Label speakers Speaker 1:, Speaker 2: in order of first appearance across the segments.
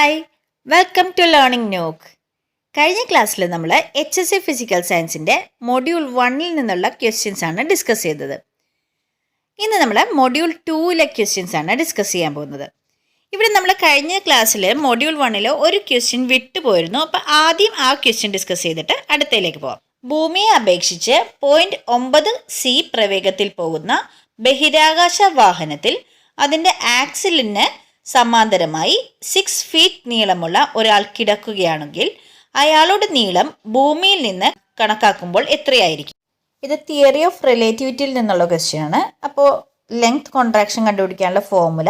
Speaker 1: Hi, welcome to learning നോക്ക്. കഴിഞ്ഞ ക്ലാസ്സിൽ നമ്മൾ HSC ഫിസിക്കൽ സയൻസിൻ്റെ മൊഡ്യൂൾ 1-ൽ നിന്നുള്ള ക്വസ്റ്റ്യൻസ് ആണ് ഡിസ്കസ് ചെയ്തത്. ഇന്ന് നമ്മൾ മൊഡ്യൂൾ 2-ലെ ക്വസ്റ്റ്യൻസ് ആണ് ഡിസ്കസ് ചെയ്യാൻ പോകുന്നത്. ഇവിടെ നമ്മൾ കഴിഞ്ഞ ക്ലാസ്സിൽ മൊഡ്യൂൾ 1-ൽ ഒരു ക്വസ്റ്റ്യൻ വിട്ടുപോയിരുന്നു. അപ്പോൾ ആദ്യം ആ ക്വസ്റ്റ്യൻ ഡിസ്കസ് ചെയ്തിട്ട് അടുത്തയിലേക്ക് പോകാം. ഭൂമിയെ അപേക്ഷിച്ച് 0.9 പ്രവേഗത്തിൽ പോകുന്ന ബഹിരാകാശ വാഹനത്തിൽ അതിൻ്റെ ആക്സിലിന് സമാന്തരമായി 6 ഫീറ്റ് നീളമുള്ള ഒരാൾ കിടക്കുകയാണെങ്കിൽ അയാളുടെ നീളം ഭൂമിയിൽ നിന്ന് കണക്കാക്കുമ്പോൾ എത്രയായിരിക്കും? ഇത് തിയറി ഓഫ് റിലേറ്റിവിറ്റിയിൽ നിന്നുള്ള ക്വസ്റ്റ്യൻ ആണ്. അപ്പോൾ ലെങ്ത് കോൺട്രാക്ഷൻ കണ്ടുപിടിക്കാനുള്ള ഫോർമുല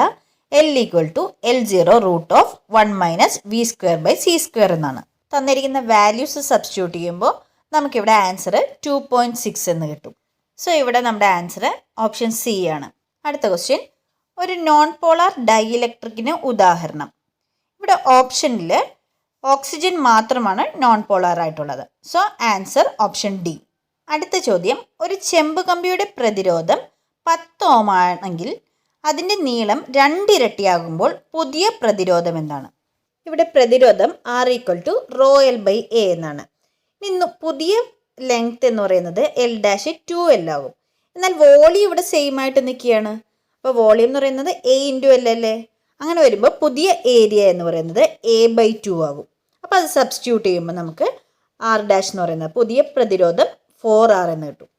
Speaker 1: L=L0√1 - v²/c² എന്നാണ്. തന്നിരിക്കുന്ന വാല്യൂസ് സബ്സ്റ്റിറ്റ്യൂട്ട് ചെയ്യുമ്പോൾ നമുക്കിവിടെ ആൻസർ 2.6 എന്ന് കിട്ടും. സോ ഇവിടെ നമ്മുടെ ആൻസർ ഓപ്ഷൻ സി ആണ്. അടുത്ത ക്വസ്റ്റ്യൻ, ഒരു നോൺ പോളാർ ഡൈഇലക്ട്രിക്കിന് ഉദാഹരണം. ഇവിടെ ഓപ്ഷനിൽ ഓക്സിജൻ മാത്രമാണ് നോൺ പോളാർ ആയിട്ടുള്ളത്. So answer option D. അടുത്ത ചോദ്യം, ഒരു ചെമ്പ് കമ്പിയുടെ പ്രതിരോധം 10 ഓം ആണെങ്കിൽ അതിൻ്റെ നീളം 2 ഇരട്ടിയാകുമ്പോൾ പുതിയ പ്രതിരോധം എന്താണ്? ഇവിടെ പ്രതിരോധം R=ρl/a എന്നാണ്. ഇന്ന് പുതിയ ലെങ്ത് എന്ന് പറയുന്നത് L-2L ആകും. എന്നാൽ വോളിയം ഇവിടെ സെയിം ആയിട്ട് നിൽക്കുകയാണ്. അപ്പോൾ വോളിയം എന്ന് പറയുന്നത് A×L അല്ലേ? അങ്ങനെ വരുമ്പോൾ പുതിയ ഏരിയ എന്ന് പറയുന്നത് A/2 ആകും. അപ്പോൾ അത് സബ്സ്റ്റിറ്റ്യൂട്ട് ചെയ്യുമ്പോൾ നമുക്ക് R' എന്ന് പറയുന്നത് പുതിയ പ്രതിരോധം 4R എന്ന് കിട്ടും.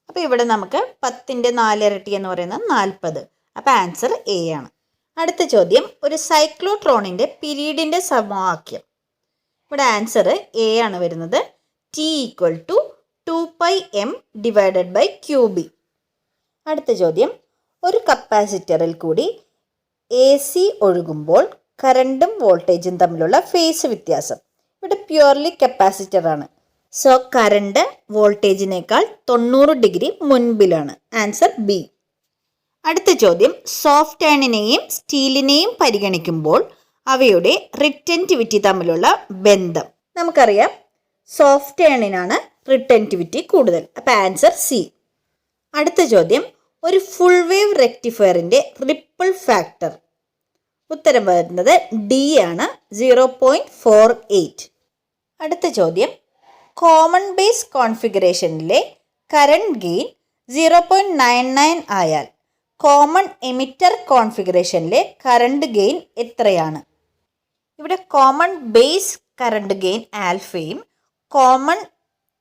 Speaker 1: അപ്പോൾ ഇവിടെ നമുക്ക് 10ന്റെ 4 ഇരട്ടി എന്ന് പറയുന്നത് 40. അപ്പോൾ ആൻസർ A ആണ്. അടുത്ത ചോദ്യം, ഒരു സൈക്ലോട്രോണിൻ്റെ പീരീഡിൻ്റെ സമവാക്യം. ഇവിടെ ആൻസർ A ആണ് വരുന്നത്. T=2πm/qb. അടുത്ത ചോദ്യം, ഒരു കപ്പാസിറ്ററിൽ കൂടി AC ഒഴുകുമ്പോൾ കറണ്ടും വോൾട്ടേജും തമ്മിലുള്ള ഫേസ് വ്യത്യാസം. ഇവിടെ പ്യുവർലി കപ്പാസിറ്റർ ആണ്. സോ കറണ്ട് വോൾട്ടേജിനേക്കാൾ 90 ഡിഗ്രി മുൻപിലാണ്. Answer B. അടുത്ത ചോദ്യം, സോഫ്റ്റ് അയണിനെയും സ്റ്റീലിനെയും പരിഗണിക്കുമ്പോൾ അവയുടെ റിറ്റൻറ്റിവിറ്റി തമ്മിലുള്ള ബന്ധം. നമുക്കറിയാം സോഫ്റ്റ് അയണിനാണ് റിറ്റൻറ്റിവിറ്റി കൂടുതൽ. അപ്പോൾ ആൻസർ സി. അടുത്ത ചോദ്യം, ഒരു ഫുൾ വേവ് റെക്ടിഫയറിൻ്റെ റിപ്പിൾ ഫാക്ടർ. ഉത്തരം വരുന്നത് ഡി ആണ്, 0.48. അടുത്ത ചോദ്യം, കോമൺ ബേസ് കോൺഫിഗറേഷനിലെ കറണ്ട് ഗെയിൻ 0.99 ആയാൽ കോമൺ എമിറ്റർ കോൺഫിഗറേഷനിലെ കറണ്ട് ഗെയിൻ എത്രയാണ്? ഇവിടെ കോമൺ ബേസ് കറണ്ട് ഗെയിൻ ആൽഫയും കോമൺ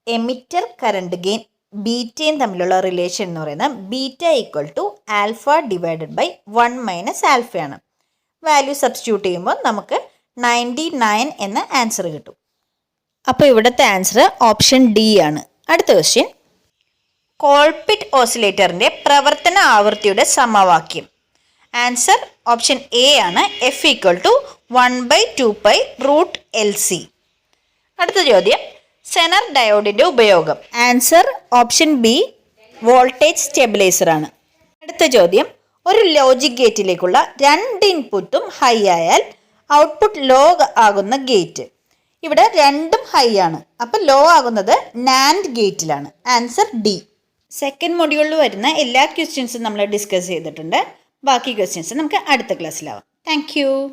Speaker 1: എമിറ്റർ കറണ്ട് ഗെയിൻ ബീറ്റയും തമ്മിലുള്ള റിലേഷൻ എന്ന് പറയുന്നത് β=α/1 - ആൽഫയാണ്. വാല്യൂ സബ്സ്റ്റിറ്റ്യൂട്ട് ചെയ്യുമ്പോൾ നമുക്ക് 99 എന്ന ആൻസർ കിട്ടും. അപ്പോൾ ഇവിടുത്തെ ആൻസർ ഓപ്ഷൻ ഡി ആണ്. അടുത്ത ക്വസ്റ്റ്യൻ, കോൾപിറ്റ് ഓസിലേറ്ററിൻ്റെ പ്രവർത്തന ആവൃത്തിയുടെ സമവാക്യം. ആൻസർ ഓപ്ഷൻ എ ആണ്, F=1/2π√LC. അടുത്ത ചോദ്യം, സെനർ ഡയോഡിൻ്റെ ഉപയോഗം. Answer option B, voltage stabiliser ആണ്. അടുത്ത ചോദ്യം, ഒരു ലോജിക് ഗേറ്റിലേക്കുള്ള 2 ഇൻപുട്ടും ഹൈ ആയാൽ ഔട്ട്പുട്ട് ലോ ആകുന്ന ഗേറ്റ്. ഇവിടെ രണ്ടും ഹൈ ആണ്. അപ്പോൾ ലോ ആകുന്നത് നാൻഡ് ഗേറ്റിലാണ്. Answer D. സെക്കൻഡ് മൊഡ്യൂളിൽ വരുന്ന എല്ലാ ക്വസ്റ്റ്യൻസും നമ്മൾ ഡിസ്കസ് ചെയ്തിട്ടുണ്ട്. ബാക്കി ക്വസ്റ്റ്യൻസ് നമുക്ക് അടുത്ത ക്ലാസ്സിലാവാം. Thank you.